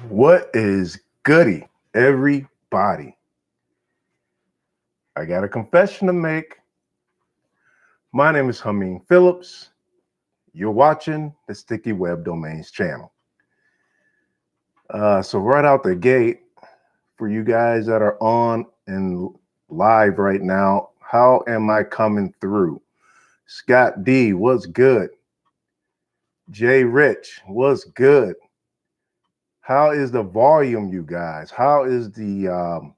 What is goody, everybody? I got a confession to make. My name is Hameen Phillips. You're watching the Sticky Web Domains channel. So right out the gate, for you guys that are on and live right now, how am I coming through? Scott D, what's good? Jay Rich, what's good? How is the volume, you guys? How is the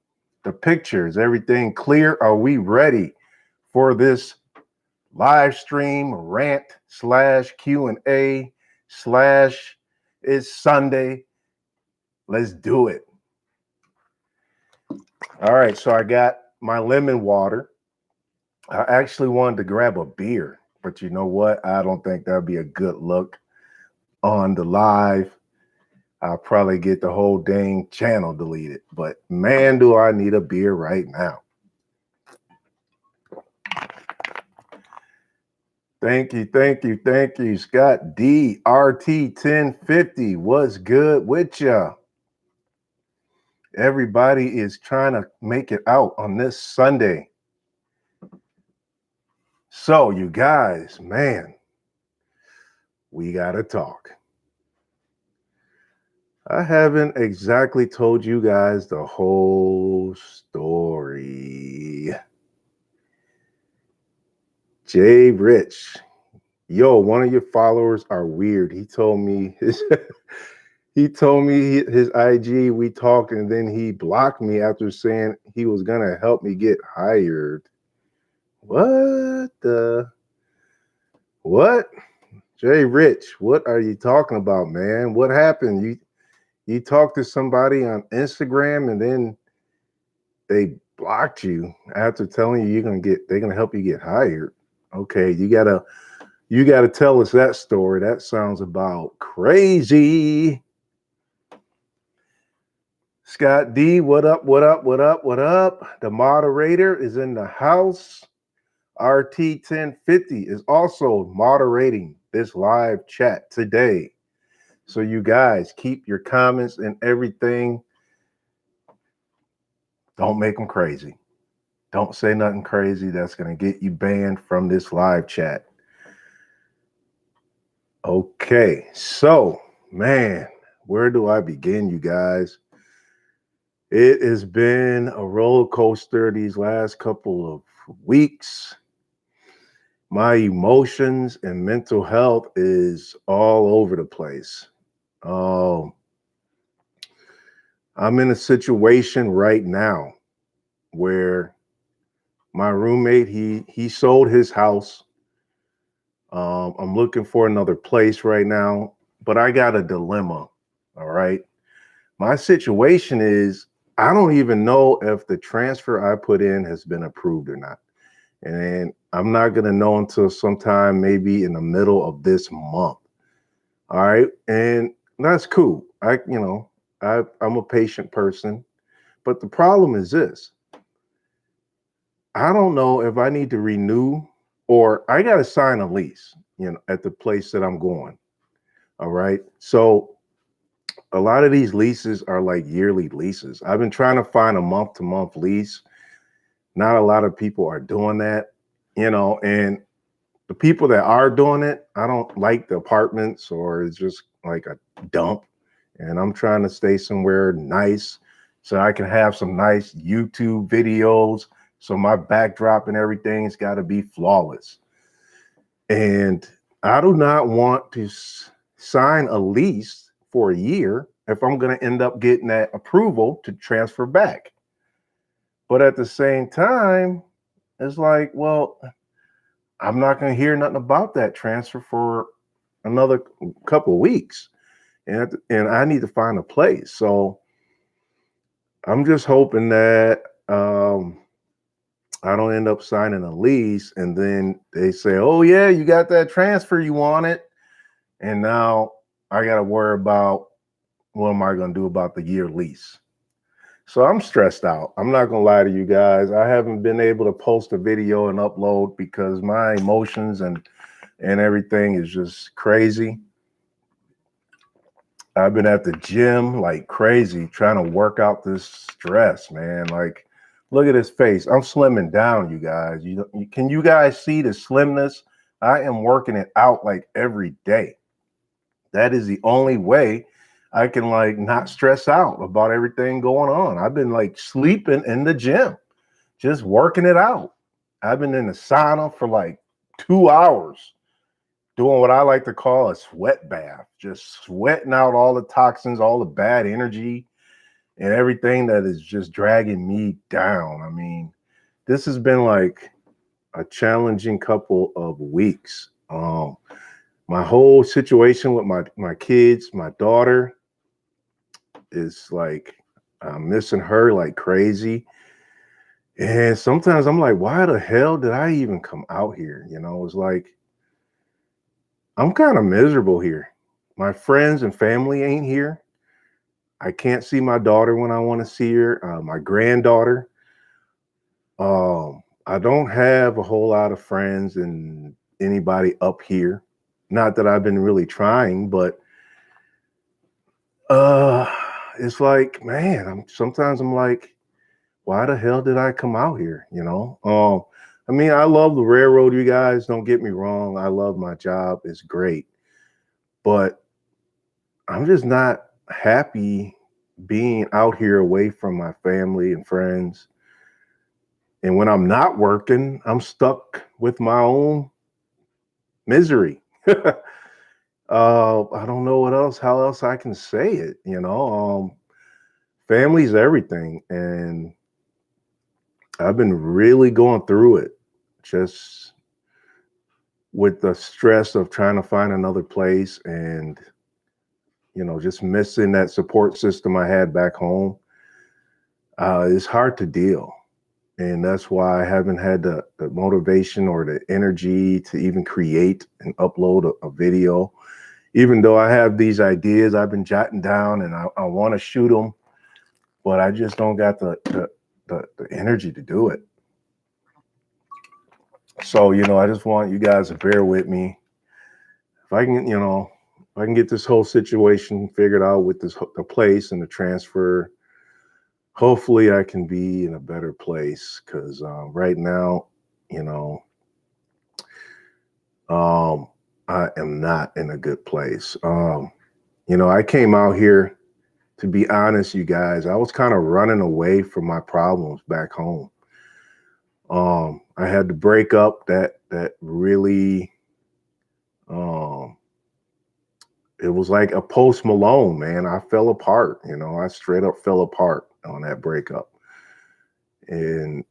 pictures? Everything clear? Are we ready for this live stream rant slash Q&A slash it's Sunday? Let's do it. All right, so I got my lemon water. I actually wanted to grab a beer, but you know what? I don't think that'd be a good look on the live. I'll probably get the whole dang channel deleted, but man, do I need a beer right now. Thank you, Scott D. RT 1050. What's good with ya? Everybody is trying to make it out on this Sunday. So, you guys, man, we got to talk. I haven't exactly told you guys the whole story. Jay Rich. Yo, one of your followers are weird. He told me his IG, we talked, and then he blocked me after saying he was gonna help me get hired. What? Jay Rich, what are you talking about, man? What happened? You talked to somebody on Instagram and then they blocked you after telling you they're gonna help you get hired. Okay, you gotta tell us that story. That sounds about crazy. Scott D, what up? The moderator is in the house. RT 1050 is also moderating this live chat today. So you guys keep your comments and everything. Don't make them crazy. Don't say nothing crazy that's going to get you banned from this live chat. Okay, so, man, where do I begin, you guys? It has been a roller coaster these last couple of weeks. My emotions and mental health is all over the place. I'm in a situation right now where my roommate, he sold his house. I'm looking for another place right now, but I got a dilemma. All right. My situation is I don't even know if the transfer I put in has been approved or not. And I'm not going to know until sometime maybe in the middle of this month. All right. And that's cool. I'm a patient person, but the problem is this. I don't know if I need to renew or I got to sign a lease, at the place that I'm going. All right. So a lot of these leases are like yearly leases. I've been trying to find a month-to-month lease. Not a lot of people are doing that, and the people that are doing it, I don't like the apartments or it's just like a dump. And I'm trying to stay somewhere nice so I can have some nice YouTube videos. So my backdrop and everything's got to be flawless. And I do not want to sign a lease for a year if I'm going to end up getting that approval to transfer back. But at the same time, it's like, well, I'm not going to hear nothing about that transfer for another couple of weeks. And I need to find a place. So I'm just hoping that I don't end up signing a lease and then they say, oh, yeah, you got that transfer you wanted. And now I got to worry about what am I going to do about the year lease. So I'm stressed out. I'm not going to lie to you guys. I haven't been able to post a video and upload because my emotions and everything is just crazy. I've been at the gym like crazy trying to work out this stress, man. Like, look at his face. I'm slimming down, you guys. Can you guys see the slimness? I am working it out like every day. That is the only way I can like not stress out about everything going on. I've been like sleeping in the gym, just working it out. I've been in the sauna for like 2 hours doing what I like to call a sweat bath, just sweating out all the toxins, all the bad energy, and everything that is just dragging me down. I mean, this has been like a challenging couple of weeks. My whole situation with my kids, my daughter is like I'm missing her like crazy. And sometimes I'm like, why the hell did I even come out here? You know, it's like I'm kind of miserable here. My friends and family ain't here. I can't see my daughter when I want to see her. My granddaughter. I don't have a whole lot of friends and anybody up here. Not that I've been really trying, but uh, it's like, man, I'm like, why the hell did I come out here? You know? I mean, I love the railroad, you guys. Don't get me wrong. I love my job. It's great, but I'm just not happy being out here away from my family and friends. And when I'm not working, I'm stuck with my own misery. I don't know how else I can say it. You know, family's everything, and I've been really going through it, just with the stress of trying to find another place, and just missing that support system I had back home. It's hard to deal. And that's why I haven't had the motivation or the energy to even create and upload a video. Even though I have these ideas I've been jotting down and I want to shoot them, but I just don't got the energy to do it. So, I just want you guys to bear with me. If I can, if I can get this whole situation figured out with the place and the transfer, hopefully I can be in a better place, because right now, you know, I am not in a good place. I came out here, to be honest, you guys, I was kind of running away from my problems back home. I had to break up that really, um, it was like a Post Malone, man. I fell apart, I straight up fell apart on that breakup. And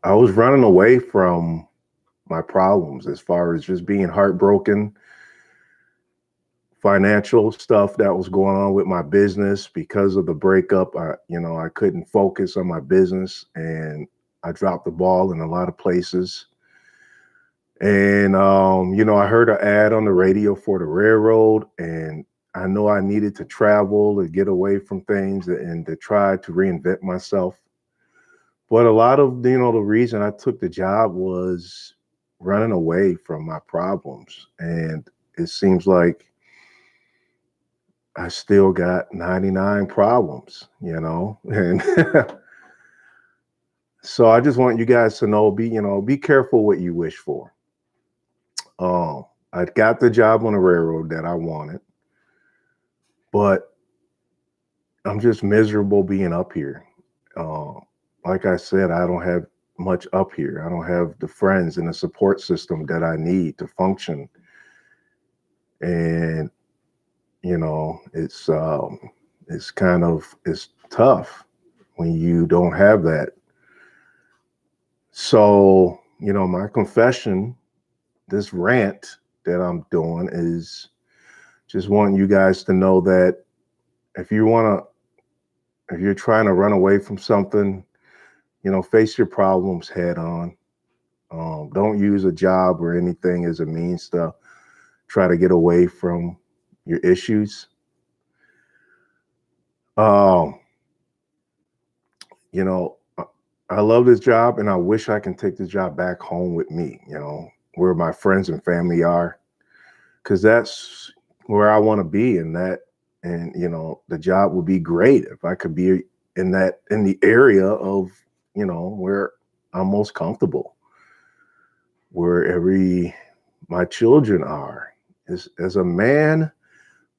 I was running away from my problems as far as just being heartbroken, financial stuff that was going on with my business because of the breakup. I couldn't focus on my business, and I dropped the ball in a lot of places. And I heard an ad on the radio for the railroad, and I know I needed to travel to get away from things and to try to reinvent myself. But a lot of the reason I took the job was running away from my problems, and it seems like I still got 99 problems, and so I just want you guys to know, be careful what you wish for. I got the job on the railroad that I wanted, but I'm just miserable being up here. Uh, like I said, I don't have much up here. I don't have the friends and the support system that I need to function. And it's tough when you don't have that. So, my confession, this rant that I'm doing, is just wanting you guys to know that if you're trying to run away from something, face your problems head on. Don't use a job or anything as a means to try to get away from your issues. Um, you know, I I love this job, and I wish I can take this job back home with me, where my friends and family are, because that's where I want to be in that. And, you know, the job would be great if I could be in the area of, you know, where I'm most comfortable, where my children are. As a man,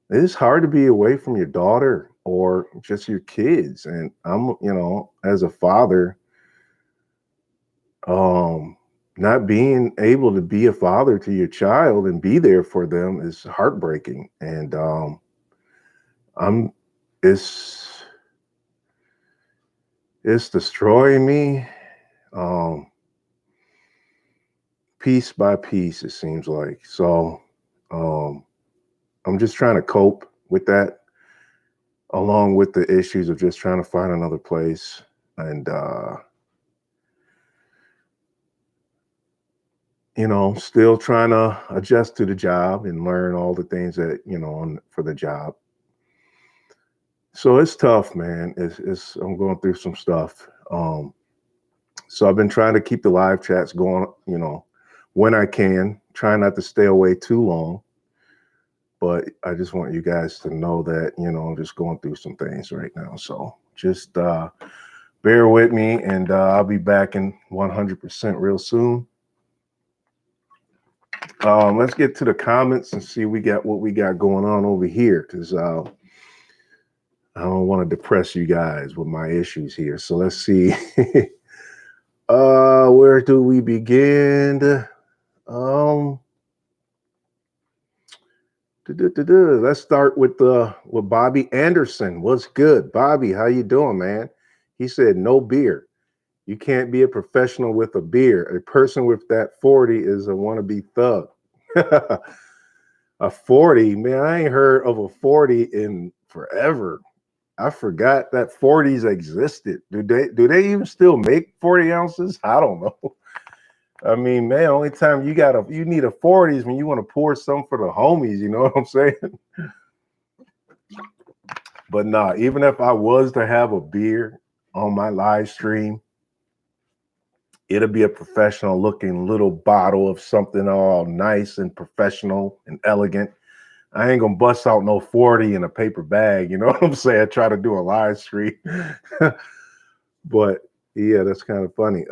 it's hard to be away from your daughter or just your kids. And I'm, you know, as a father, not being able to be a father to your child and be there for them is heartbreaking. And I'm it's it's destroying me, um, piece by piece, it seems like. So um, I'm just trying to cope with that, along with the issues of just trying to find another place and you know, still trying to adjust to the job and learn all the things that, you know, for the job. So it's tough, man. It's I'm going through some stuff. So I've been trying to keep the live chats going, you know, when I can, try not to stay away too long. But I just want you guys to know that, you know, I'm just going through some things right now. So just bear with me, and I'll be back in 100% real soon. Let's get to the comments and see what we got going on over here, because I don't want to depress you guys with my issues here. So let's see. Where do we begin? Um, let's start with Bobby Anderson. What's good, Bobby? How you doing, man? He said no beer. You can't be a professional with a beer. A person with that 40 is a wannabe thug. A 40, man. I ain't heard of a 40 in forever. I forgot that 40s existed. Do they even still make 40 ounces? I don't know. I mean, man, only time you need a 40s when you want to pour some for the homies, you know what I'm saying? But nah, even if I was to have a beer on my live stream, it'll be a professional looking little bottle of something all nice and professional and elegant. I ain't gonna bust out no 40 in a paper bag, you know what I'm saying? Try to do a live stream. But yeah, that's kind of funny.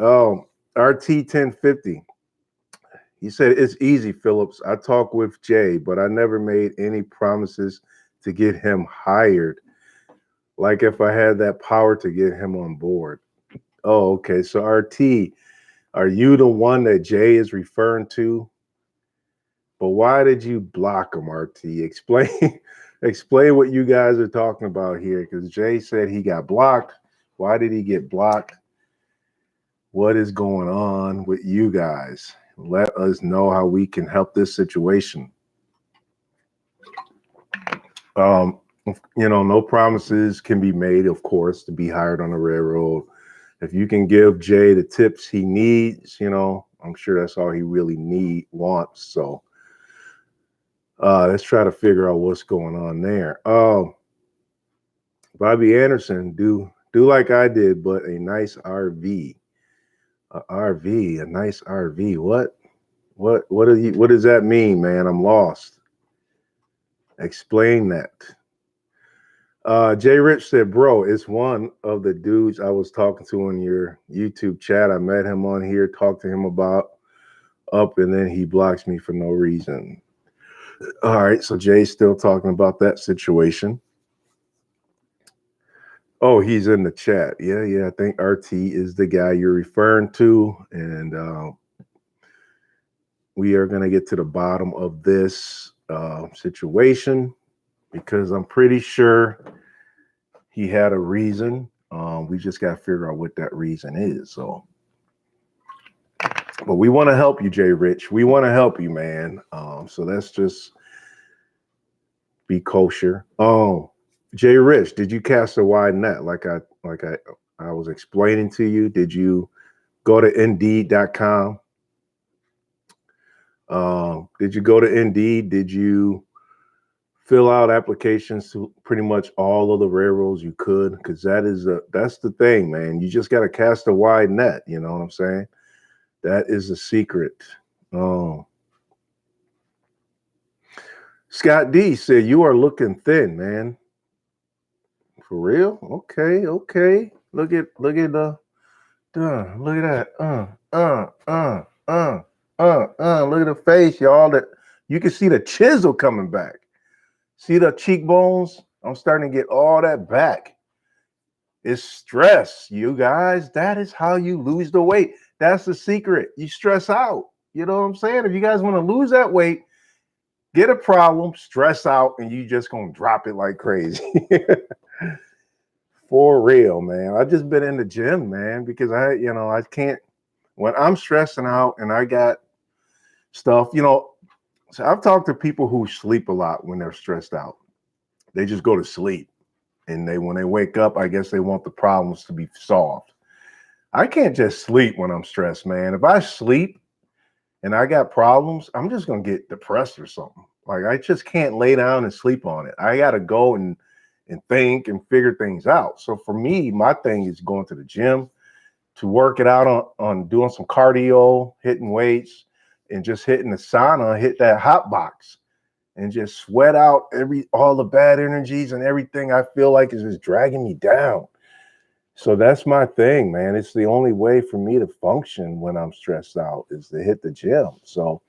RT 1050. He said, it's easy, Phillips. I talk with Jay, but I never made any promises to get him hired. Like if I had that power to get him on board. Oh, okay. So RT, are you the one that Jay is referring to? But why did you block him, RT? Explain explain what you guys are talking about here. Because Jay said he got blocked. Why did he get blocked? What is going on with you guys? Let us know how we can help this situation. You know, no promises can be made, of course, to be hired on the railroad. If you can give Jay the tips he needs, you know, I'm sure that's all he really wants. So let's try to figure out what's going on there. Bobby Anderson, do like I did, but a nice RV. A nice RV. What does that mean, man? I'm lost. Explain that. Jay Rich said, bro, it's one of the dudes I was talking to in your YouTube chat. I met him on here, talked to him about up, and then he blocks me for no reason. All right, so Jay's still talking about that situation. Oh, he's in the chat. Yeah. I think RT is the guy you're referring to. And we are going to get to the bottom of this situation, because I'm pretty sure he had a reason. We just got to figure out what that reason is. So, but we want to help you, Jay Rich. We want to help you, man. So let's just be kosher. Oh, Jay Rich, did you cast a wide net like I was explaining to you? Did you go to Indeed.com? Did you go to Indeed? Did you fill out applications to pretty much all of the railroads you could? Because that's the thing, man. You just got to cast a wide net. You know what I'm saying? That is the secret. Scott D said, "You are looking thin, man. For real? Okay, okay. Look at the look at that. Look at the face, y'all. That you can see the chisel coming back. See the cheekbones? I'm starting to get all that back. It's stress, you guys. That is how you lose the weight. That's the secret. You stress out. You know what I'm saying? If you guys want to lose that weight, get a problem, stress out, and you just gonna drop it like crazy. For real, man. I just been in the gym, man, because I can't when I'm stressing out and I got stuff, so I've talked to people who sleep a lot when they're stressed out. They just go to sleep. And when they wake up, I guess they want the problems to be solved. I can't just sleep when I'm stressed, man. If I sleep and I got problems, I'm just gonna get depressed or something. Like I just can't lay down and sleep on it. I gotta go and think and figure things out. So for me, my thing is going to the gym to work it out on doing some cardio, hitting weights, and just hitting the sauna, hit that hot box, and just sweat out all the bad energies and everything I feel like is just dragging me down. So that's my thing, man. It's the only way for me to function when I'm stressed out is to hit the gym. So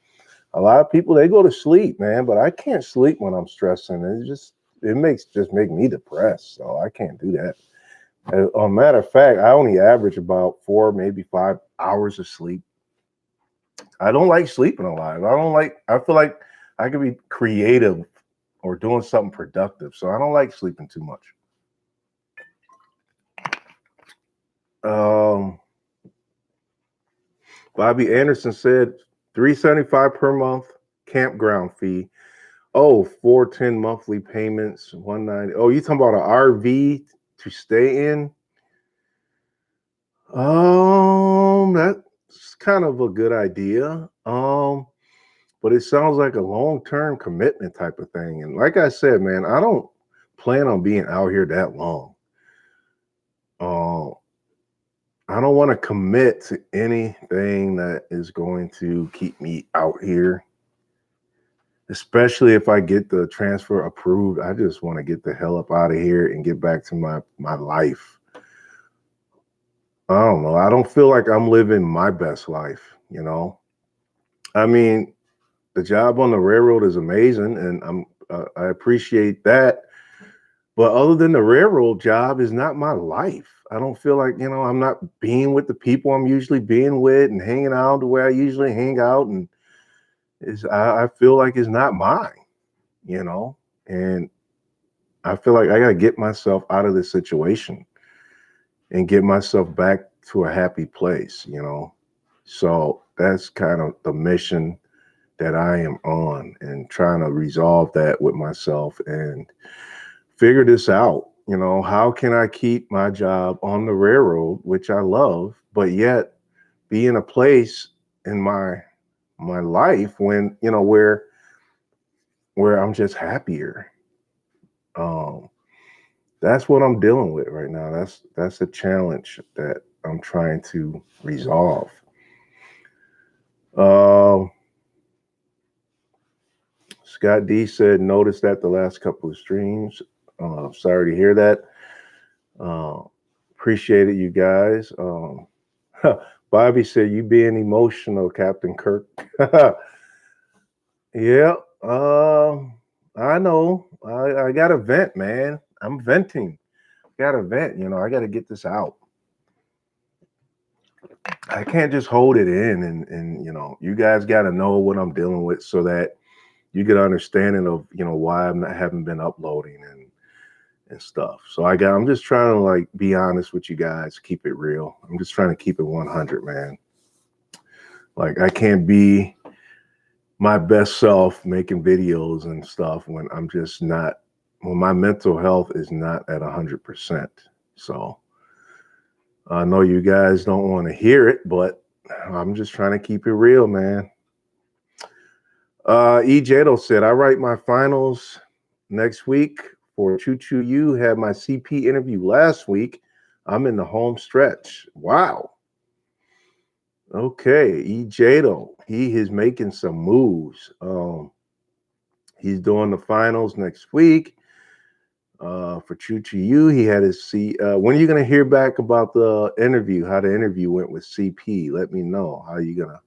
a lot of people they go to sleep, man, but I can't sleep when I'm stressing. It make me depressed. So I can't do that. As a matter of fact, I only average about 4, maybe 5 hours of sleep. I don't like sleeping a lot. I feel like I could be creative or doing something productive. So I don't like sleeping too much. Um, Bobby Anderson said $375 per month campground fee. Oh, 410 monthly payments, 190. Oh, you talking about an RV to stay in? That's kind of a good idea. But it sounds like a long-term commitment type of thing. And like I said, man, I don't plan on being out here that long. I don't want to commit to anything that is going to keep me out here, especially if I get the transfer approved. I just want to get the hell up out of here and get back to my life. I don't know. I don't feel like I'm living my best life. I mean, the job on the railroad is amazing, and I appreciate that. But other than the railroad job is not my life. I don't feel like, I'm not being with the people I'm usually being with and hanging out the way I usually hang out. And I feel like it's not mine. And I feel like I got to get myself out of this situation and get myself back to a happy place. So that's kind of the mission that I am on and trying to resolve that with myself and figure this out. How can I keep my job on the railroad, which I love, but yet be in a place in my life when where I'm just happier. Um, that's what I'm dealing with right now. That's a challenge that I'm trying to resolve. Um, Scott D said, noticed that the last couple of streams. Sorry to hear that. Uh, Appreciate it, you guys. Bobby said, you being emotional, Captain Kirk. Yeah, I know. I got to vent, man. I'm venting. Got to vent. I got to get this out. I can't just hold it in, and you guys got to know what I'm dealing with so that you get an understanding of why haven't been uploading and stuff. So I'm just trying to like be honest with you guys, keep it real. I'm just trying to keep it 100, man. Like I can't be my best self making videos and stuff when I'm just not, when my mental health is not at 100%. So I know you guys don't want to hear it, but I'm just trying to keep it real, man. EJado said, I write my finals next week for Choo-Choo U. Had my CP interview last week. I'm in the home stretch. Wow. Okay, EJado, he is making some moves. He's doing the finals next week for Choo-Choo U. He had his when are you gonna hear back about the interview? How the interview went with CP? Let me know how you gonna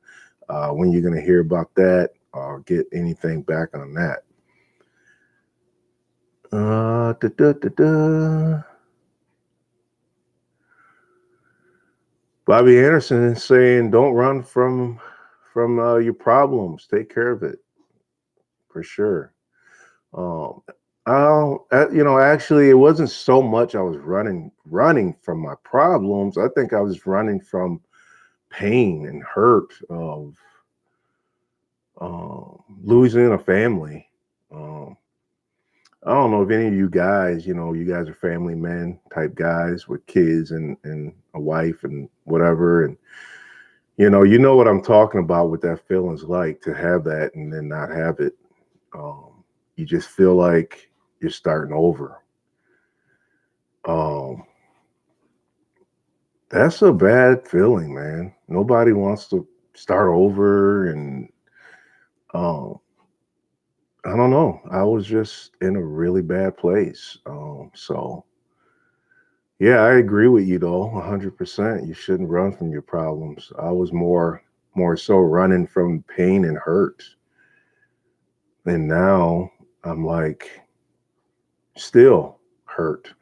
when you're gonna hear about that or get anything back on that. Da, da, da, da. Bobby Anderson is saying, "Don't run from your problems. Take care of it for sure." Um, I don't, actually, it wasn't so much I was running from my problems. I think I was running from pain and hurt of losing a family. Um, I don't know if any of you guys, you guys are family men type guys with kids and a wife and whatever, and you know what I'm talking about. What that feeling's like to have that and then not have it. You just feel like you're starting over. Um, that's a bad feeling, man. Nobody wants to start over, and um, I don't know. I was just in a really bad place. So yeah, I agree with you though, 100%. You shouldn't run from your problems. I was more so running from pain and hurt, and now I'm like still hurt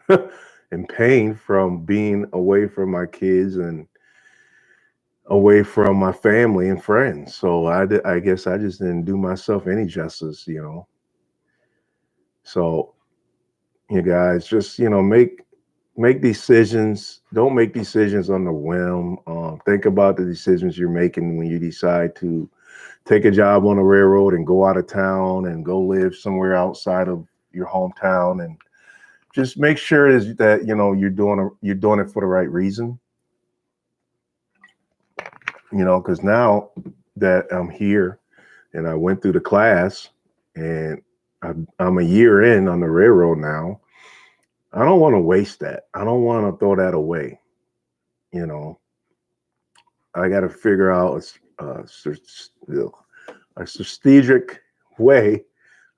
and pain from being away from my kids and away from my family and friends. So I guess I just didn't do myself any justice. So you guys just make decisions. Don't make decisions on the whim. Think about the decisions you're making when you decide to take a job on the railroad and go out of town and go live somewhere outside of your hometown, and just make sure is that you're doing it for the right reason. Because now that I'm here and I went through the class and I'm a year in on the railroad now, I don't want to waste that. I don't want to throw that away. You know, I got to figure out a strategic way.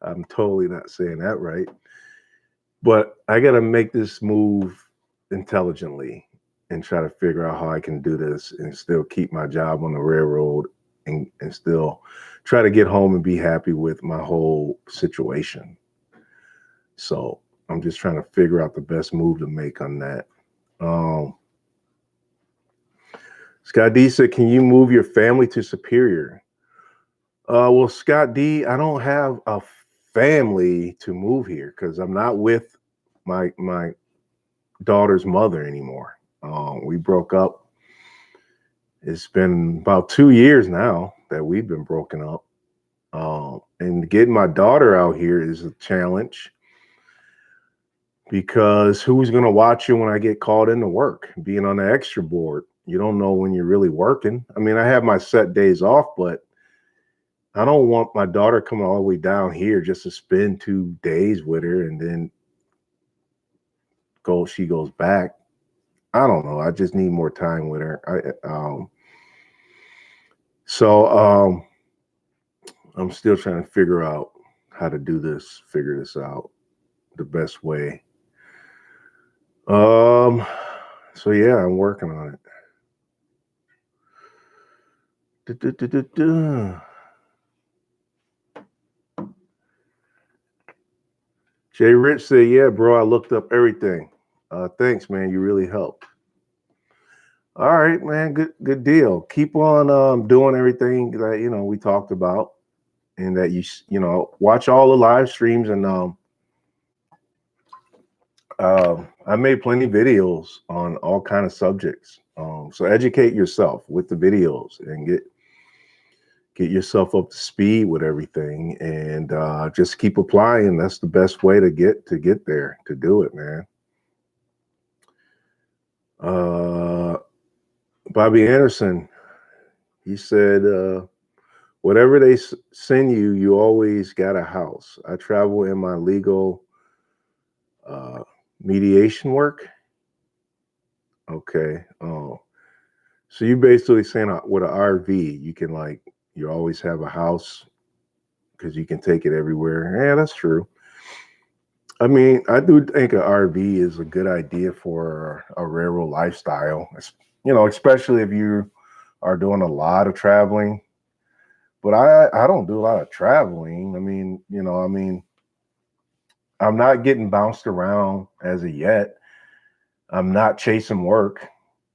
I'm totally not saying that right, but I got to make this move intelligently and try to figure out how I can do this and still keep my job on the railroad and still try to get home and be happy with my whole situation. So I'm just trying to figure out the best move to make on that. Um, Scott D said, "Can you move your family to Superior?" Well, Scott D, I don't have a family to move here because I'm not with my daughter's mother anymore. We broke up. It's been about 2 years now that we've been broken up. And getting my daughter out here is a challenge because who's going to watch you when I get called into work? Being on the extra board, you don't know when you're really working. I mean, I have my set days off, but I don't want my daughter coming all the way down here just to spend 2 days with her and then she goes back. I don't know. I just need more time with her. So I'm still trying to figure out how to figure this out the best way. So yeah, I'm working on it. Jay Rich said, "Yeah, bro, I looked up everything. Thanks, man. You really helped." All right, man. Good deal. Keep on doing everything that we talked about, and that watch all the live streams. And I made plenty of videos on all kind of subjects. So educate yourself with the videos and get yourself up to speed with everything, and just keep applying. That's the best way to get there, to do it, man. Bobby Anderson, he said, whatever they send you, you always got a house. I travel in my legal uh, mediation work. Okay. So you basically saying with an RV, you can you always have a house because you can take it everywhere. Yeah, that's true. I mean, I do think an RV is a good idea for a railroad lifestyle. Especially if you are doing a lot of traveling. But I don't do a lot of traveling. I'm not getting bounced around as of yet. I'm not chasing work.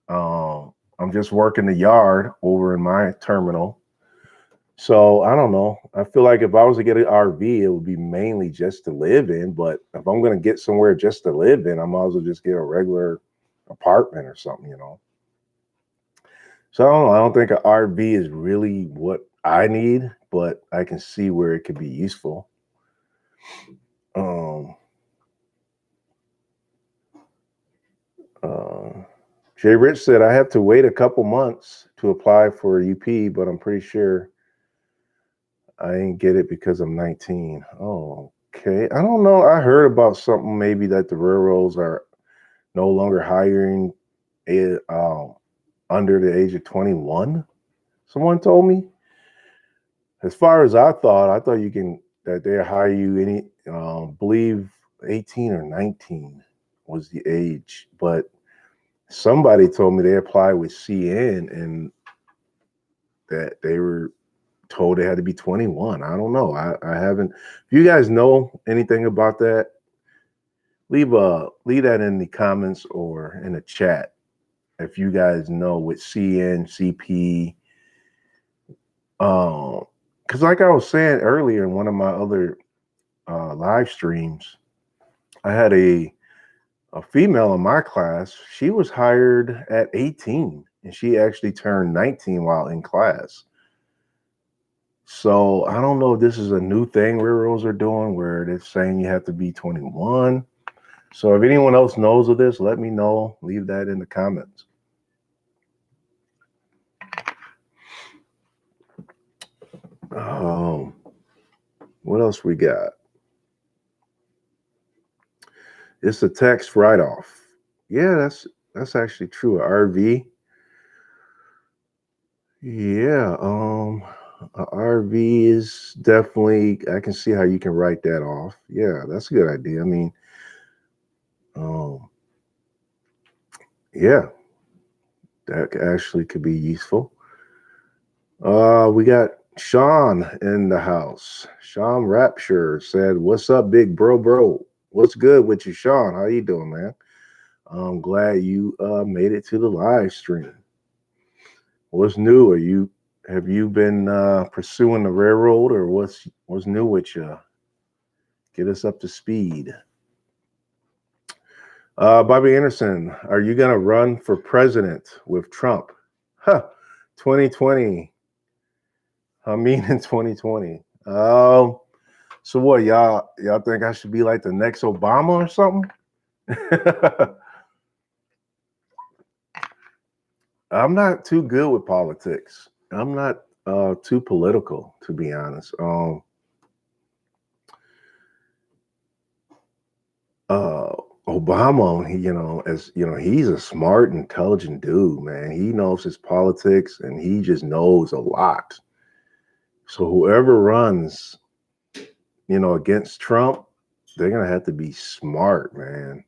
I'm just working the yard over in my terminal. So I don't know. I feel like if I was to get an RV, it would be mainly just to live in. But if I'm going to get somewhere just to live in, I might as well just get a regular apartment or something. So I don't know. I don't think an RV is really what I need, but I can see where it could be useful. Um, Jay Rich said, I have to wait a couple months to apply for UP, but I'm pretty sure I didn't get it because I'm 19. Oh, okay. I don't know. I heard about something maybe that the railroads are no longer hiring under the age of 21. Someone told me. As far as I thought that they hire you believe 18 or 19 was the age, but somebody told me they applied with CN and that they were told they had to be 21. I don't know. I haven't. If you guys know anything about that, leave that in the comments or in the chat. If you guys know with CN, CP, because like I was saying earlier in one of my other live streams, I had a female in my class. She was hired at 18 and she actually turned 19 while in class. So I don't know if this is a new thing railroads are doing where they're saying you have to be 21. So if anyone else knows of this, let me know. Leave that in the comments. What else we got? It's a tax write-off. Yeah, that's actually true. RV. Yeah, a RV is definitely, I can see how you can write that off. Yeah, that's a good idea. I mean, yeah, that actually could be useful. We got Sean in the house. Sean Rapture said, "What's up, big bro? What's good with you, Sean? How you doing, man? I'm glad you made it to the live stream. What's new? Have you been pursuing the railroad, or what's new with you? Get us up to speed." Bobby Anderson, are you gonna run for president with Trump? Huh. 2020. I mean, in 2020. So what, y'all think I should be like the next Obama or something? I'm not too good with politics. I'm not too political, to be honest. Obama, he's a smart, intelligent dude, man. He knows his politics and he just knows a lot. So whoever runs, against Trump, they're gonna have to be smart, man.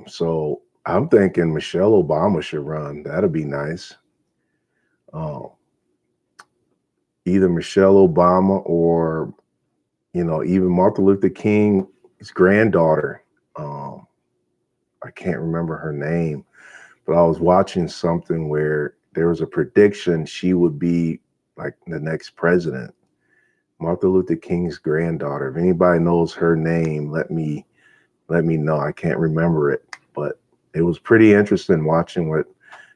So I'm thinking Michelle Obama should run. That'd be nice. Either Michelle Obama or even Martin Luther King's granddaughter. I can't remember her name, but I was watching something where there was a prediction she would be like the next president. Martin Luther King's granddaughter. If anybody knows her name, let me know. I can't remember it, but it was pretty interesting watching what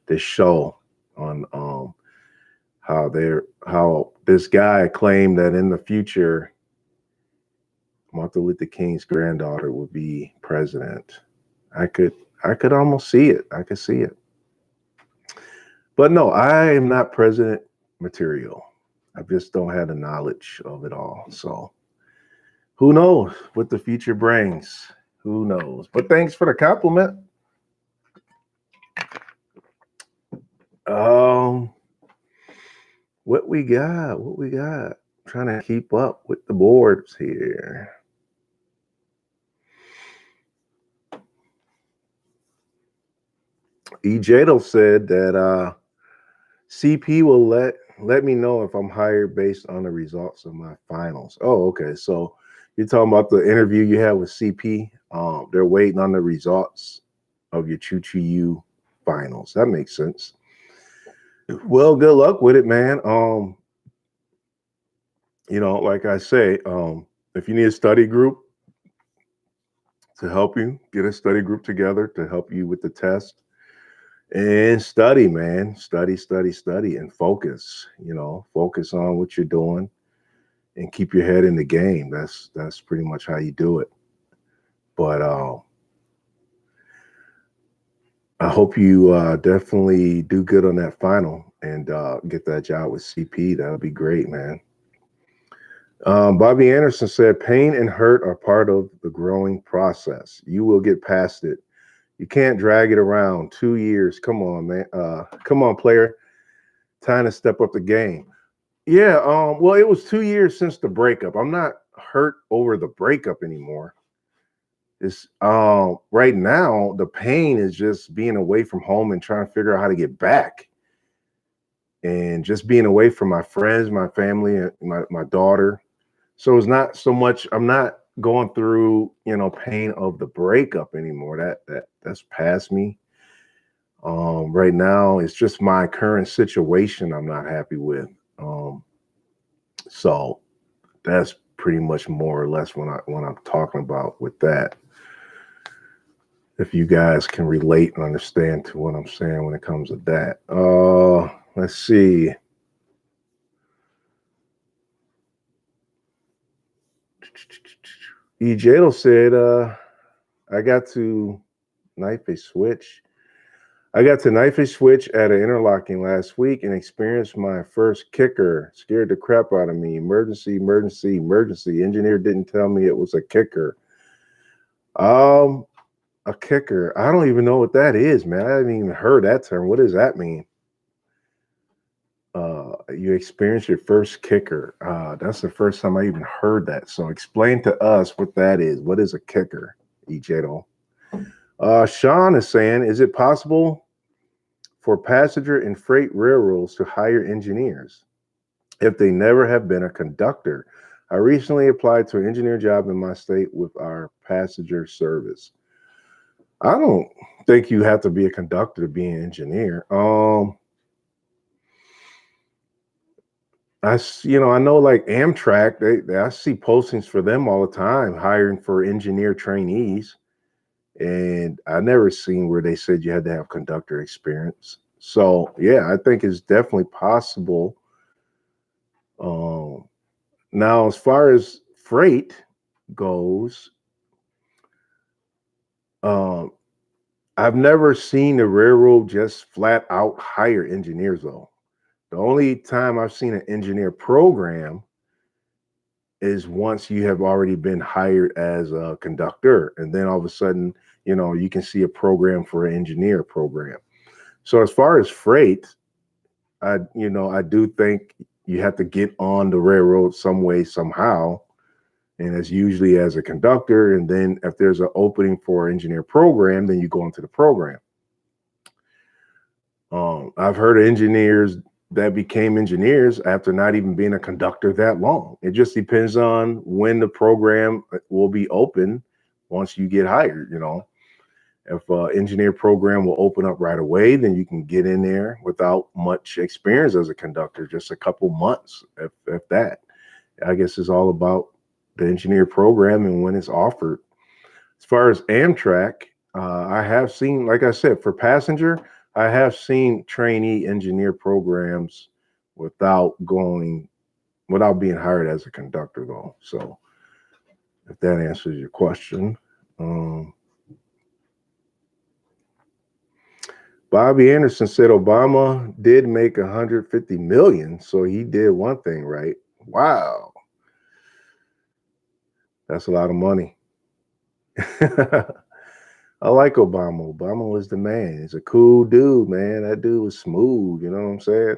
this show on how this guy claimed that in the future Martin Luther King's granddaughter would be president. I could almost see it. I could see it. But no, I am not president material. I just don't have the knowledge of it all. So who knows what the future brings? Who knows? But thanks for the compliment. What we got? trying to keep up with the boards here. Ejado said that CP will let me know if I'm hired based on the results of my finals. Oh, okay. So you're talking about the interview you had with CP. They're waiting on the results of your Choo-Choo U finals. That makes sense. Well, good luck with it, man. Like I say, if you need a study group to help you, get a study group together to help you with the test. And study, man. Study, and focus. Focus on what you're doing and keep your head in the game. That's pretty much how you do it. But I hope you definitely do good on that final and get that job with CP. That would be great, man. Bobby Anderson said, "Pain and hurt are part of the growing process. You will get past it. You can't drag it around. 2 years. Come on, man. Come on, player. Time to step up the game." Yeah. Well, it was 2 years since the breakup. I'm not hurt over the breakup anymore. It's right now the pain is just being away from home and trying to figure out how to get back, and just being away from my friends, my family, and my daughter. So it's not so much. I'm not going through pain of the breakup anymore. That's past me. Right now, it's just my current situation I'm not happy with. So that's pretty much more or less what I'm talking about with that. If you guys can relate and understand to what I'm saying when it comes to that. Let's see. Ejado said, I got to knife a switch. I got to knife a switch at an interlocking last week and experienced my first kicker. Scared the crap out of me. Emergency, emergency, emergency. Engineer didn't tell me it was a kicker. A kicker. I don't even know what that is, man. I haven't even heard that term. What does that mean? You experienced your first kicker. That's the first time I even heard that. So explain to us what that is. What is a kicker, Ejado? Sean is saying, is it possible for passenger and freight railroads to hire engineers if they never have been a conductor? I recently applied to an engineer job in my state with our passenger service. I don't think you have to be a conductor to be an engineer. I know like Amtrak, I see postings for them all the time, hiring for engineer trainees. And I never seen where they said you had to have conductor experience. So yeah, I think it's definitely possible. Now, as far as freight goes, I've never seen the railroad just flat out hire engineers though. The only time I've seen an engineer program is once you have already been hired as a conductor, and then all of a sudden, you can see a program for an engineer program. So as far as freight, I do think you have to get on the railroad some way, somehow. And it's usually as a conductor. And then if there's an opening for an engineer program, then you go into the program. I've heard of engineers that became engineers after not even being a conductor that long. It just depends on when the program will be open once you get hired. If an engineer program will open up right away, then you can get in there without much experience as a conductor, just a couple months, if that. I guess it's all about the engineer program and when it's offered. As far as Amtrak, I have seen, like I said, for passenger, I have seen trainee engineer programs without being hired as a conductor, though. So, if that answers your question. Bobby Anderson said Obama did make 150 million, so he did one thing right. Wow, that's a lot of money. I like Obama. Obama was the man. He's a cool dude, man. That dude was smooth. You know what I'm saying?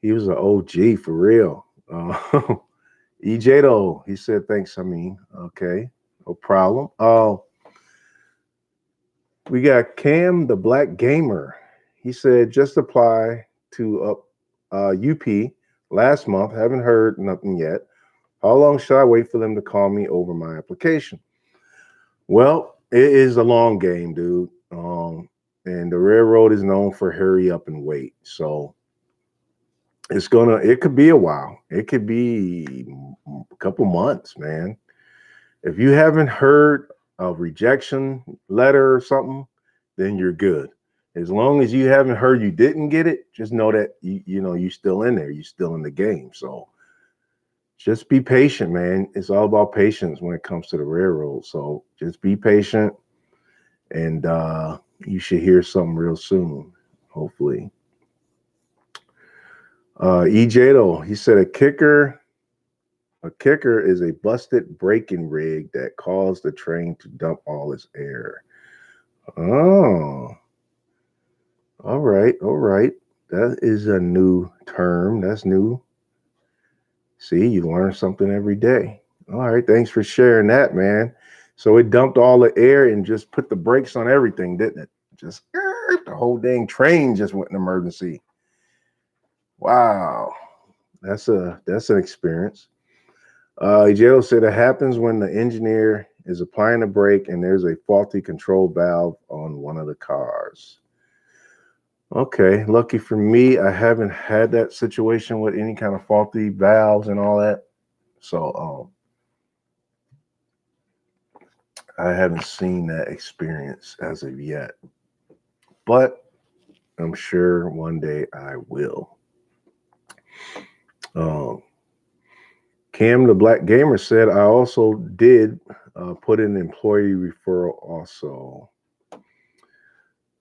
He was an OG for real. Uh, EJ though, he said thanks. I mean, okay, no problem. We got Cam the Black Gamer. He said just apply to UP last month. Haven't heard nothing yet. How long should I wait for them to call me over my application? Well, it is a long game, dude. And the railroad is known for hurry up and wait. So it could be a while. It could be a couple months, man. If you haven't heard a rejection letter or something, then you're good. As long as you haven't heard you didn't get it, just know that you're still in there. You're still in the game. So just be patient, man. It's all about patience when it comes to the railroad. So just be patient, and you should hear something real soon, hopefully. EJ though, he said a kicker is a busted braking rig that caused the train to dump all its air. Oh, all right, all right. That is a new term. That's new. See, you learn something every day. All right, thanks for sharing that, man. So it dumped all the air and just put the brakes on everything, didn't it? Just the whole dang train just went in emergency. Wow, that's an experience. Ejero said it happens when the engineer is applying a brake and there's a faulty control valve on one of the cars. Okay, lucky for me, I haven't had that situation with any kind of faulty valves and all that. So I haven't seen that experience as of yet. But I'm sure one day I will. Um, Cam the Black Gamer said I also did put in employee referral also.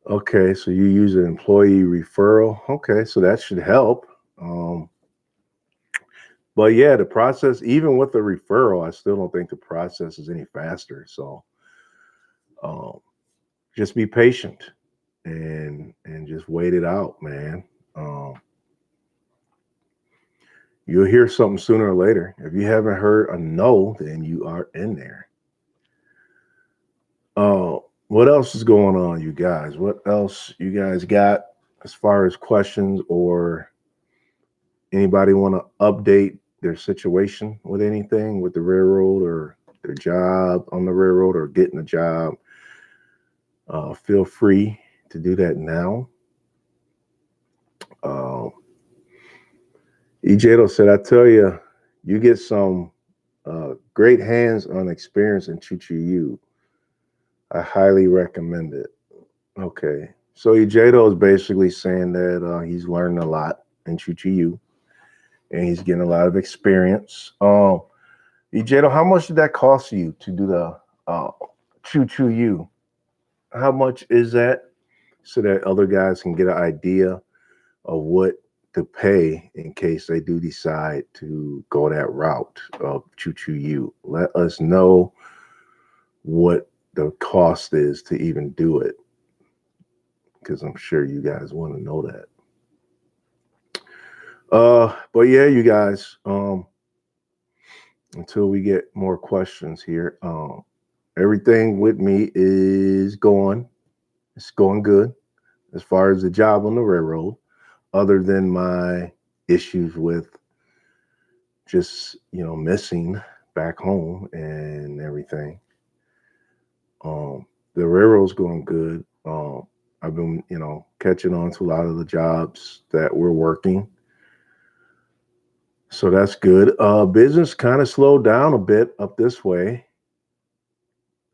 Okay, so you use an employee referral. Okay, so that should help. But yeah, the process, even with the referral, I still don't think the process is any faster. So um, just be patient and just wait it out, man. Um, you'll hear something sooner or later. If you haven't heard a no, then you are in there. What else is going on, you guys? What else you guys got as far as questions, or anybody want to update their situation with anything with the railroad or their job on the railroad or getting a job? Feel free to do that now. Uh, EJdo said, I tell you, you get some great hands-on experience in Choo-Choo U. I highly recommend it. Okay. So EJdo is basically saying that he's learned a lot in Choo-Choo U and he's getting a lot of experience. EJdo, how much did that cost you to do the Choo-Choo U? How much is that, so that other guys can get an idea of what to pay in case they do decide to go that route of Choo-Choo U? Let us know what the cost is to even do it, because I'm sure you guys want to know that. But yeah, you guys, until we get more questions here, everything with me is going. It's going good as far as the job on the railroad, other than my issues with just missing back home and everything. The railroad's going good. I've been catching on to a lot of the jobs that we're working, so that's good. Business kind of slowed down a bit up this way.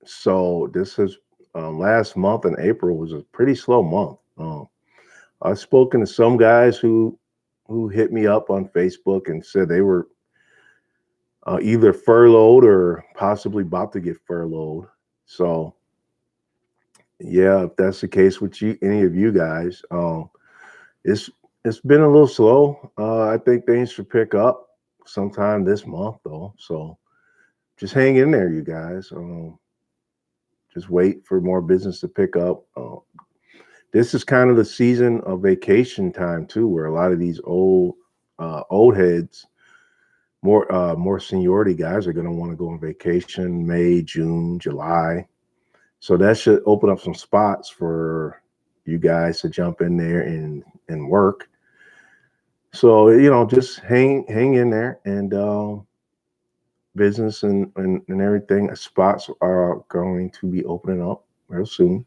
So this is last month in April was a pretty slow month. I've spoken to some guys who hit me up on Facebook and said they were either furloughed or possibly about to get furloughed. So yeah, if that's the case with you, any of you guys, it's it's been a little slow. I think things should pick up sometime this month though. So just hang in there, you guys. Just wait for more business to pick up. This is kind of the season of vacation time too, where a lot of these old heads more seniority guys are going to want to go on vacation May, June, July. So that should open up some spots for you guys to jump in there and work. So just hang in there, and business and everything. Spots are going to be opening up real soon.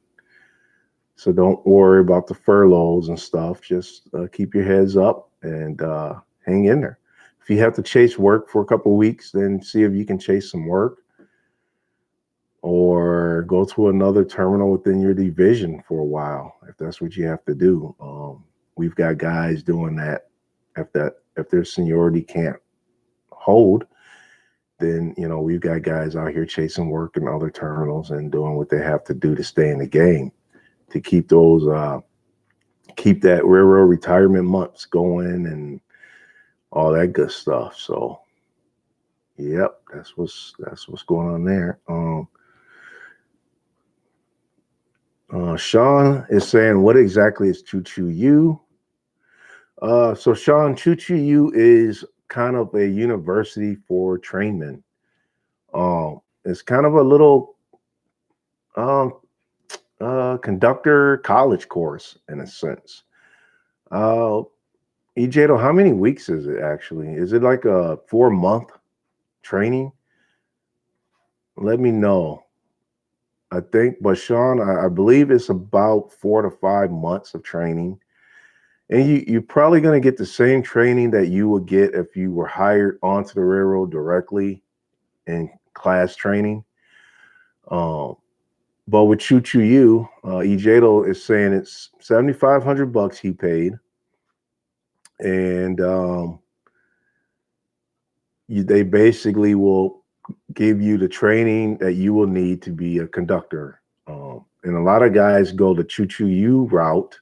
So don't worry about the furloughs and stuff. Just keep your heads up and hang in there. If you have to chase work for a couple of weeks, then see if you can chase some work or go to another terminal within your division for a while if that's what you have to do. We've got guys doing that. If their seniority can't hold, then we've got guys out here chasing work in other terminals and doing what they have to do to stay in the game to keep that railroad retirement months going and all that good stuff. So, yep, that's what's going on there. Sean is saying, what exactly is Choo-Choo U? So Sean, Choo-Choo U is kind of a university for trainmen. It's kind of a little um, conductor college course in a sense. EJdo, how many weeks is it actually? Is it like a 4-month training? Let me know. I think, but Sean, I believe it's about 4 to 5 months of training. And you're probably going to get the same training that you would get if you were hired onto the railroad directly in class training. But with Choo-Choo U, EJdo is saying it's $7,500 he paid. And they basically will give you the training that you will need to be a conductor. And a lot of guys go the Choo-Choo U route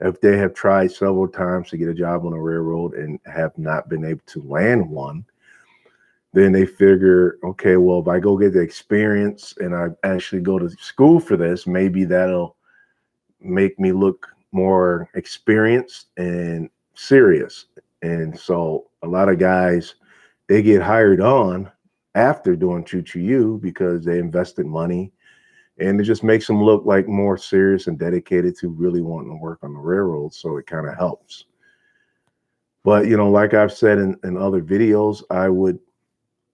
if they have tried several times to get a job on a railroad and have not been able to land one. Then they figure, okay, well, if I go get the experience and I actually go to school for this, maybe that'll make me look more experienced and serious. And so a lot of guys, they get hired on after doing Choo-Choo U because they invested money, and it just makes them look like more serious and dedicated to really wanting to work on the railroad. So it kind of helps. But, like I've said in other videos, I would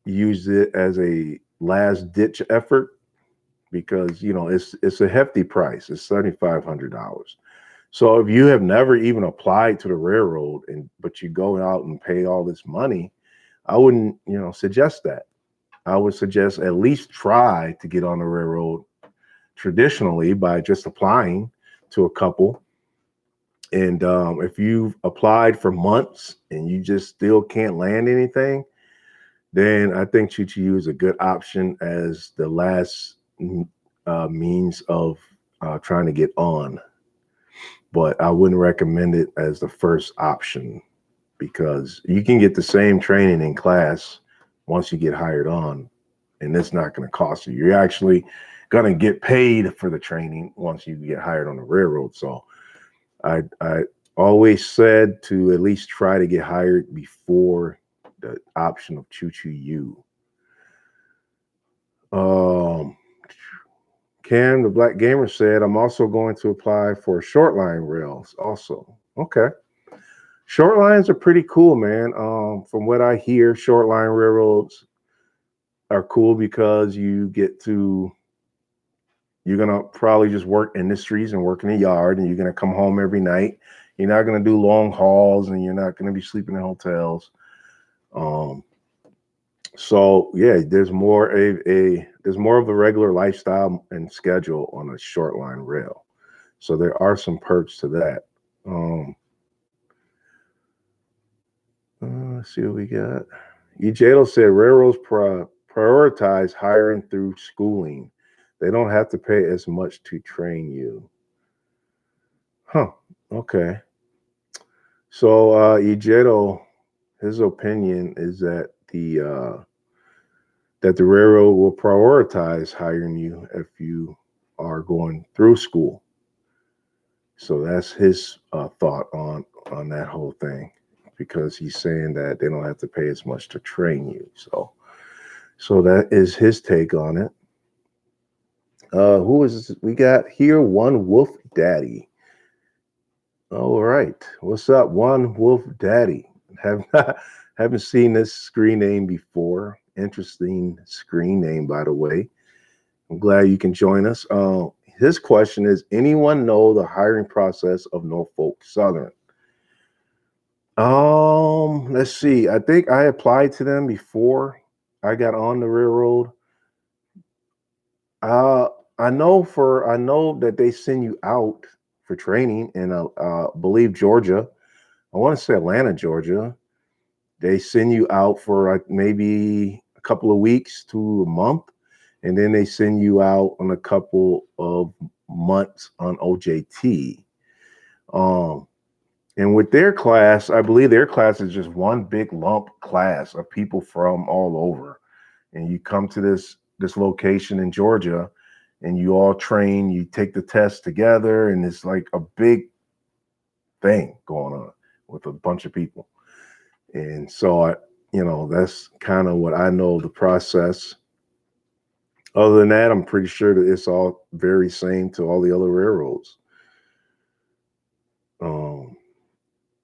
use it as a last ditch effort because, it's a hefty price. It's $7,500. So if you have never even applied to the railroad but you go out and pay all this money, I wouldn't, suggest that. I would suggest at least try to get on the railroad traditionally by just applying to a couple. And if you've applied for months and you just still can't land anything, then I think Choo-Choo U is a good option as the last means of trying to get on. But I wouldn't recommend it as the first option because you can get the same training in class once you get hired on, and it's not going to cost you. You're actually going to get paid for the training once you get hired on the railroad. So I always said to at least try to get hired before the option of Choo-Choo U. Cam, the Black Gamer, said, I'm also going to apply for short line rails also. Okay. Short lines are pretty cool, man. From what I hear, short line railroads are cool because you're going to probably just work industries and work in a yard, and you're going to come home every night. You're not going to do long hauls, and you're not going to be sleeping in hotels. So yeah, there's more of the regular lifestyle and schedule on a short line rail. So there are some perks to that. Let's see what we got. EJdo said railroads prioritize hiring through schooling. They don't have to pay as much to train you. Huh. Okay. So EJdo, his opinion is that the railroad will prioritize hiring you if you are going through school. So that's his thought on that whole thing. because he's saying that they don't have to pay as much to train you. So that is his take on it. Who is this? We got here? One Wolf Daddy. All right. What's up, One Wolf Daddy? Have not haven't seen this screen name before. Interesting screen name, by the way. I'm glad you can join us. His question is: anyone know the hiring process of Norfolk Southern? Let's see. I think I applied to them before I got on the railroad. Uh, I know that they send you out for training in believe Georgia. I want to say Atlanta, Georgia. They send you out for maybe a couple of weeks to a month, and then they send you out on a couple of months on OJT. Um, and with their class, I believe their class is just one big lump class of people from all over, and you come to this location in Georgia, and you all train. You take the test together, and it's like a big thing going on with a bunch of people. And so that's kind of what I know of the process. Other than that, I'm pretty sure that it's all very same to all the other railroads. Um,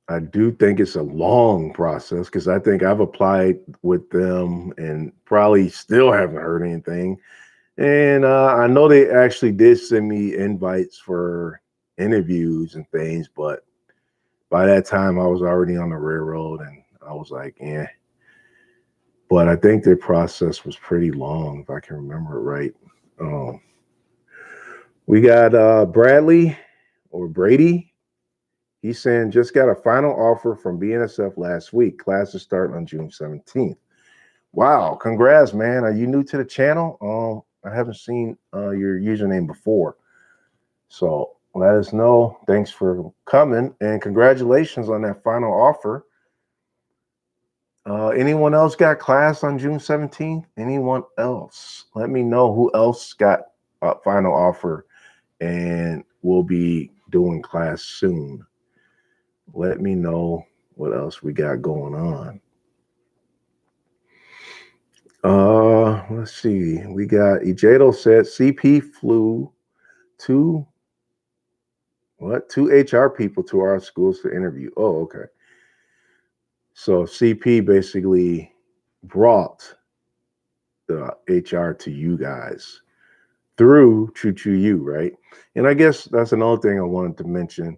I do think it's a long process because I think I've applied with them and probably still haven't heard anything. And I know they actually did send me invites for interviews and things, but by that time I was already on the railroad and I was like, eh. But I think their process was pretty long, if I can remember it right. Um, we got Bradley or Brady. He's saying just got a final offer from BNSF last week. Classes start on June 17th. Wow, congrats, man. Are you new to the channel? I haven't seen your username before. So let us know. Thanks for coming and congratulations on that final offer. Anyone else got class on June 17th? Anyone else? Let me know who else got a final offer and will be doing class soon. Let me know what else we got going on. Let's see. We got Ejato said CP flew two HR people to our schools to interview. Oh, okay. So CP basically brought the HR to you guys through Choo-Choo U, right? And I guess that's another thing I wanted to mention.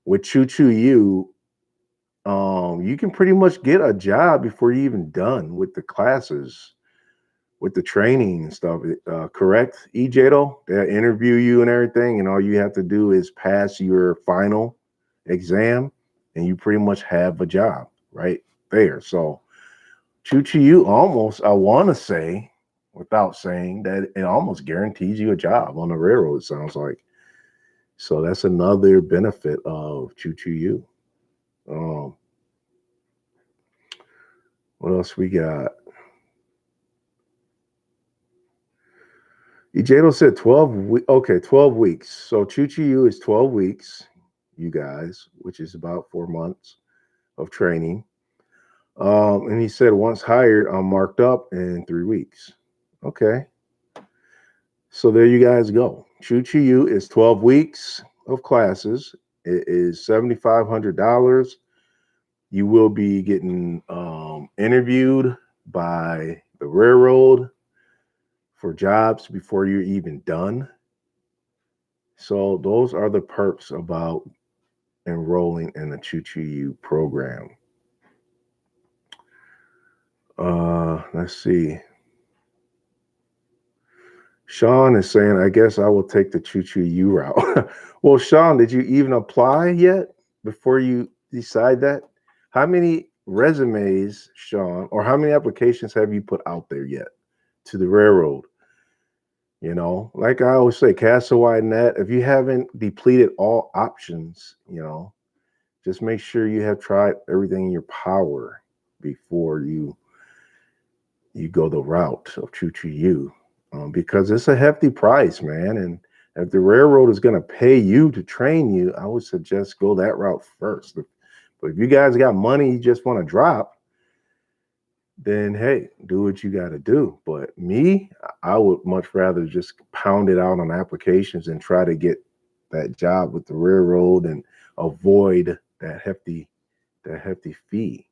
With Choo-Choo U, you can pretty much get a job before you're even done with the classes, with the training and stuff. Correct, EJdo? They interview you and everything, and all you have to do is pass your final exam, and you pretty much have a job right there. So Choo-Choo U almost, I want to say, without saying that, it almost guarantees you a job on the railroad, it sounds like. So that's another benefit of Choo-Choo U. What else we got? Ejato said 12 okay, 12 weeks. So Choo-Choo U is 12 weeks, you guys, which is about 4 months of training. And he said once hired, I'm marked up in 3 weeks. Okay. So there you guys go. Choo-Choo U is 12 weeks of classes. It is $7,500. You will be getting interviewed by the railroad for jobs before you're even done. So those are the perks about enrolling in the Choo-Choo U program. Let's see. Sean is saying, I guess I will take the Choo-Choo U route. Well, Sean, did you even apply yet before you decide that? How many resumes, Sean, or how many applications have you put out there yet to the railroad? You know, like I always say, cast a wide net. If you haven't depleted all options, just make sure you have tried everything in your power before you go the route of Choo-Choo U. Because it's a hefty price, man. And if the railroad is going to pay you to train you, I would suggest go that route first But if you guys got money you just want to drop, then hey, do what you got to do. But me, I would much rather just pound it out on applications and try to get that job with the railroad and avoid that hefty fee.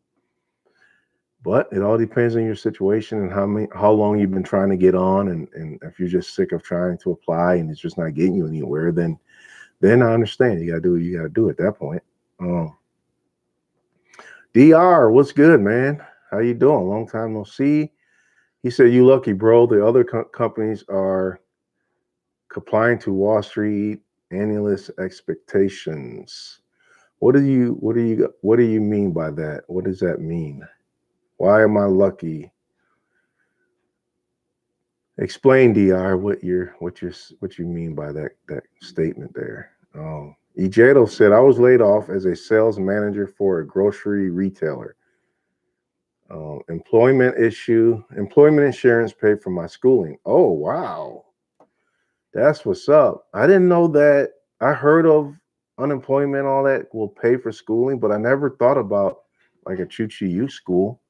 But it all depends on your situation and how long you've been trying to get on, and if you're just sick of trying to apply and it's just not getting you anywhere, then I understand. You gotta do what you gotta do at that point. Um, Dr. What's good, man? How you doing? Long time no see. He said, "You lucky, bro. The other companies are complying to Wall Street analyst expectations." What do you mean by that? What does that mean? Why am I lucky? Explain, Dr. What you mean by that statement there. Ejato said, "I was laid off as a sales manager for a grocery retailer. Employment insurance paid for my schooling." Oh wow, that's what's up. I didn't know that. I heard of unemployment, all that will pay for schooling, but I never thought about like a Choo-Choo U school.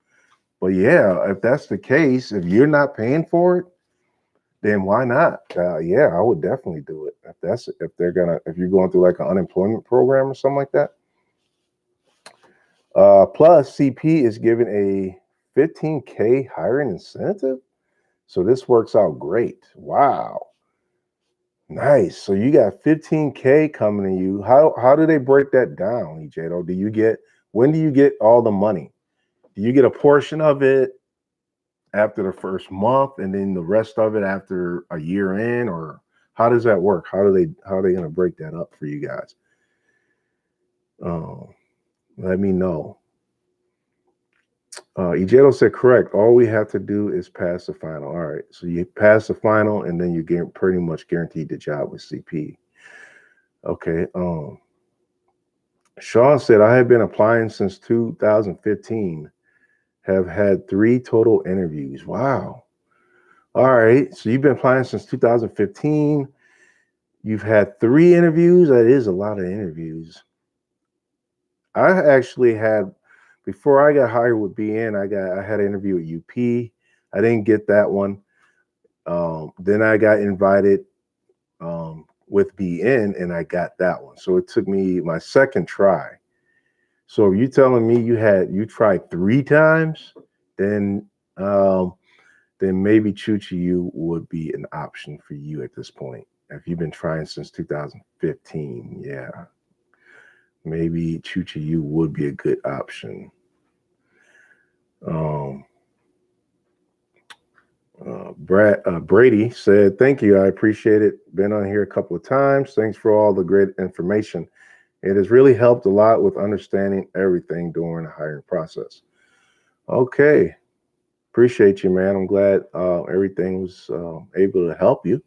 But yeah, if that's the case, if you're not paying for it, then why not? Yeah, I would definitely do it. If you're going through like an unemployment program or something like that. Plus, CP is given a 15K hiring incentive, so this works out great. Wow, nice. So you got 15K coming to you. How do they break that down, EJ? When do you get all the money? Do you get a portion of it after the first month and then the rest of it after a year in, or how does that work? How are they going to break that up for you guys? Um, Let me know. Ejeto said correct. All we have to do is pass the final. All right, so you pass the final and then you get pretty much guaranteed the job with CP. Okay. Sean said, I have been applying since 2015, have had 3 total interviews. Wow. All right. So you've been applying since 2015. You've had 3 interviews. That is a lot of interviews. I actually had, before I got hired with BN, I had an interview at UP. I didn't get that one. Then I got invited with BN and I got that one. So it took me my second try. So if you're telling me you tried 3 times, then maybe Choo-Choo U would be an option for you at this point. If you've been trying since 2015, yeah, maybe Choo-Choo U would be a good option. Brady said, "Thank you. I appreciate it. Been on here a couple of times. Thanks for all the great information. It has really helped a lot with understanding everything during the hiring process." Okay. Appreciate you, man. I'm glad everything was able to help you.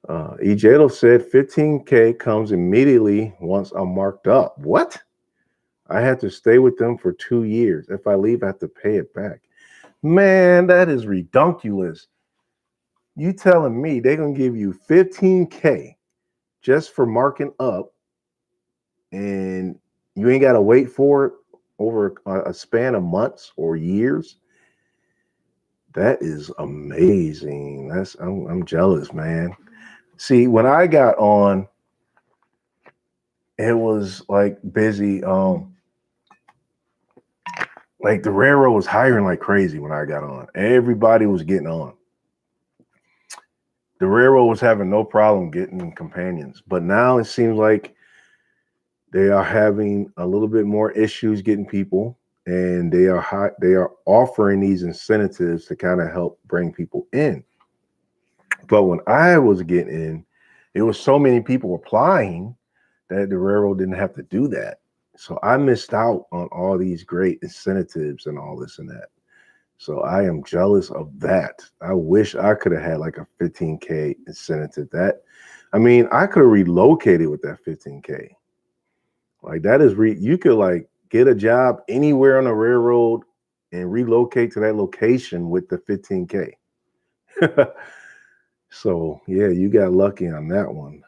Ejato said 15K comes immediately once I'm marked up. What? I had to stay with them for 2 years. If I leave, I have to pay it back. Man, that is redunculous. You telling me they're gonna give you 15K just for marking up, and you ain't gotta wait for it over a span of months or years? That is amazing. I'm jealous, man. See, when I got on, it was like busy. Like the railroad was hiring like crazy when I got on. Everybody was getting on. The railroad was having no problem getting companions, but now it seems like they are having a little bit more issues getting people, and they are offering these incentives to kind of help bring people in. But when I was getting in, it was so many people applying that the railroad didn't have to do that. So I missed out on all these great incentives and all this and that. So I am jealous of that. I wish I could have had like a 15K incentive. I mean, I could have relocated with that 15K. Like that is you could like get a job anywhere on the railroad and relocate to that location with the 15K. So yeah, you got lucky on that one.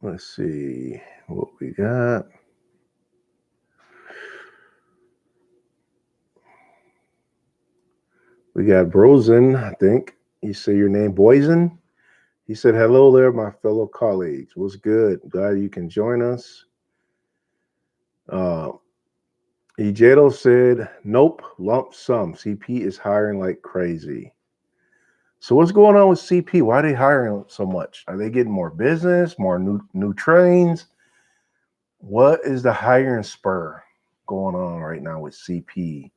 Let's see what we got. We got Brosen, I think. You say your name, Boysen? He said, hello there, my fellow colleagues. What's good? Glad you can join us. Ejedo said, nope, lump sum. CP is hiring like crazy. So what's going on with CP? Why are they hiring so much? Are they getting more business, more new trains? What is the hiring spur going on right now with CP?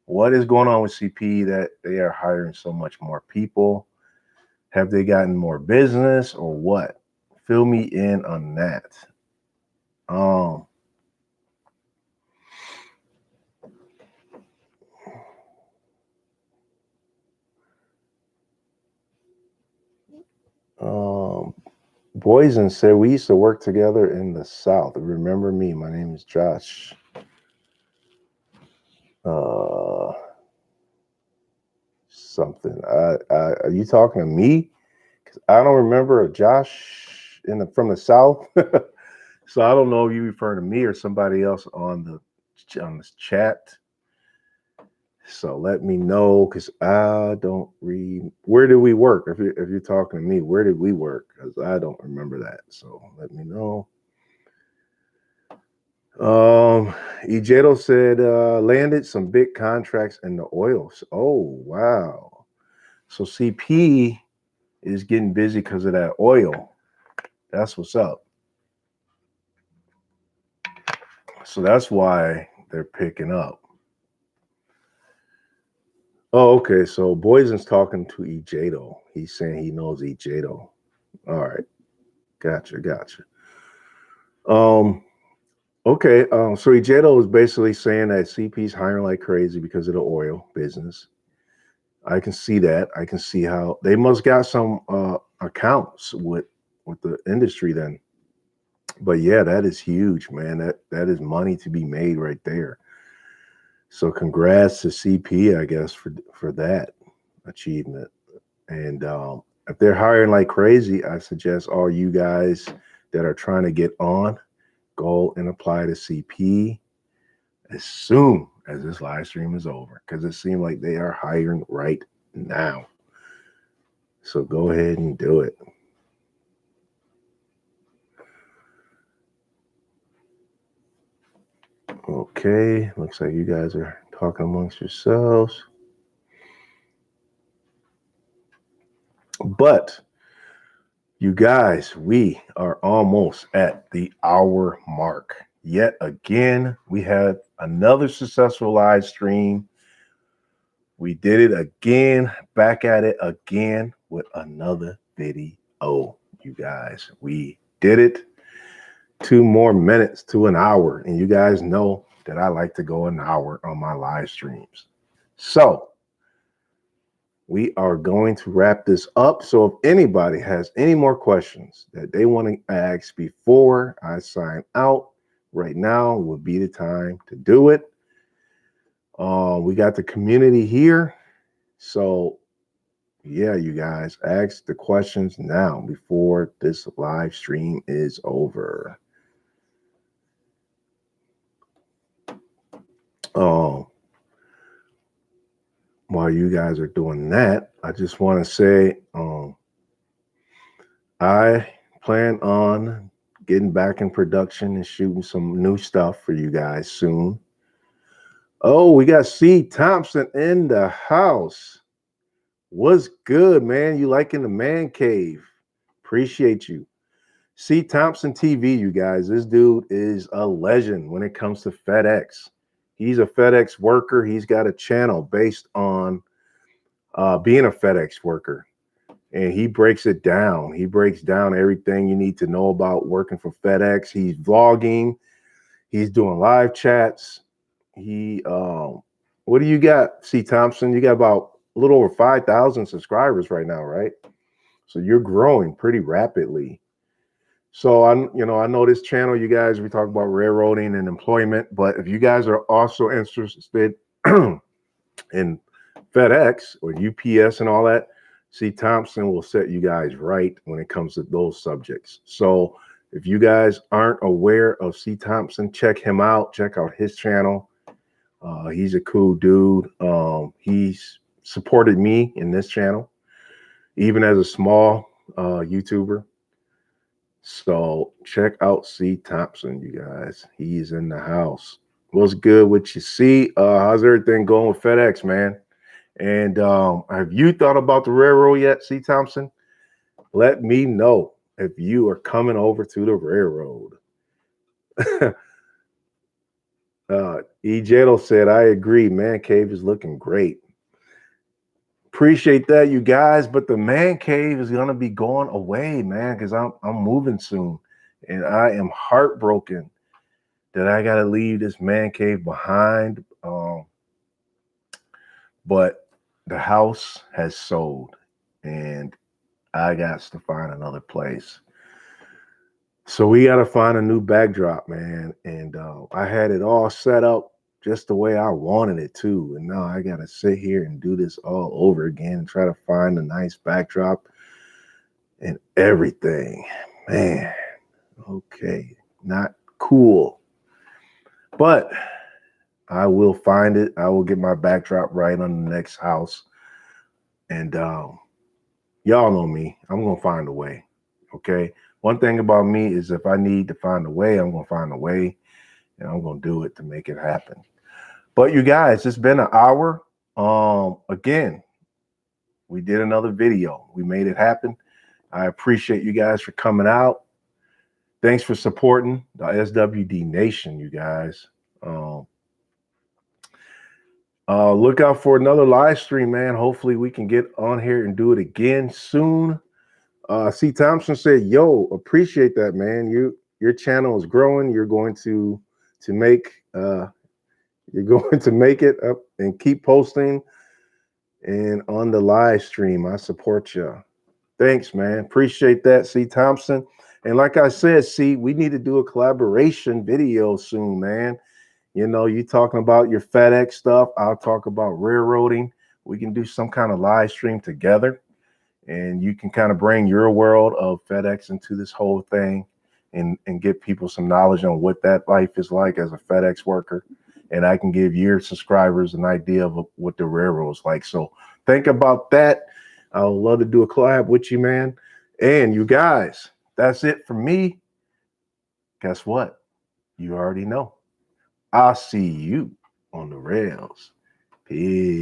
What is going on with CP that they are hiring so much more people? Have they gotten more business or what? Fill me in on that. Boysen said we used to work together in the South. Remember me? My name is Josh. Something. Are you talking to me? Because I don't remember a Josh from the South. So I don't know if you refer to me or somebody else on this chat. So let me know, because I don't read. Where did we work? If you're talking to me, where did we work? Because I don't remember that. So let me know. Ejedo said landed some big contracts in the oils. Oh wow! So CP is getting busy because of that oil. That's what's up. So that's why they're picking up. Oh, okay. So Boysen's talking to Ejedo. He's saying he knows Ejedo. All right. Gotcha. Okay. So Ejedo is basically saying that CP's hiring like crazy because of the oil business. I can see that. I can see how they must got some accounts with the industry then. But yeah, that is huge, man. That is money to be made right there. So congrats to CP, I guess, for that achievement. And if they're hiring like crazy, I suggest all you guys that are trying to get on, go and apply to CP as soon as this live stream is over, because it seems like they are hiring right now. So go ahead and do it. Okay, looks like you guys are talking amongst yourselves. But you guys, we are almost at the hour mark. Yet again, we had another successful live stream. We did it again, back at it again with another video. You guys, we did it. 2 more minutes to an hour. And you guys know that I like to go an hour on my live streams. So we are going to wrap this up. So if anybody has any more questions that they want to ask before I sign out, right now would be the time to do it. We got the community here. So yeah, you guys, ask the questions now before this live stream is over. While you guys are doing that, I just want to say I plan on getting back in production and shooting some new stuff for you guys soon. Oh, we got C. Thompson in the house. What's good, man? You liking the man cave? Appreciate you. C. Thompson TV, you guys. This dude is a legend when it comes to FedEx. He's a FedEx worker. He's got a channel based on being a FedEx worker. And he breaks it down. He breaks down everything you need to know about working for FedEx. He's vlogging. He's doing live chats. What do you got, C. Thompson? You got about a little over 5,000 subscribers right now, right? So you're growing pretty rapidly. So I know this channel, you guys, we talk about railroading and employment, but if you guys are also interested in FedEx or UPS and all that, C. Thompson will set you guys right when it comes to those subjects. So If you guys aren't aware of C. Thompson, check him out. Check out his channel. He's a cool dude. He's supported me in this channel, even as a small YouTuber. So check out C. Thompson, you guys. He's in the house. What's good with you, C? How's everything going with FedEx, man? And have you thought about the railroad yet, C. Thompson? Let me know if you are coming over to the railroad. Ejeto said, I agree. Man cave is looking great. Appreciate that, you guys. But the man cave is gonna be going away, man, because I'm moving soon, and I am heartbroken that I gotta leave this man cave behind. But the house has sold, and I got to find another place. So we got to find a new backdrop, man. And I had it all set up just the way I wanted it to. And now I got to sit here and do this all over again and try to find a nice backdrop and everything. Man, okay, not cool. But I will find it. I will get my backdrop right on the next house. And y'all know me. I'm going to find a way. Okay. One thing about me is if I need to find a way, I'm going to find a way, and I'm going to do it to make it happen. But you guys, it's been an hour. Again, we did another video. We made it happen. I appreciate you guys for coming out. Thanks for supporting the SWD Nation, you guys. Look out for another live stream, man. Hopefully we can get on here and do it again soon. C. Thompson said, yo, appreciate that, man. Your channel is growing. You're going to make it up and keep posting and on the live stream. I support you. Thanks, man. Appreciate that, C. Thompson. And like I said, C, we need to do a collaboration video soon, man. You know, you talking about your FedEx stuff. I'll talk about railroading. We can do some kind of live stream together, and you can kind of bring your world of FedEx into this whole thing and give people some knowledge on what that life is like as a FedEx worker. And I can give your subscribers an idea of what the railroad's like. So think about that. I would love to do a collab with you, man. And you guys, that's it for me. Guess what? You already know. I'll see you on the rails. Peace.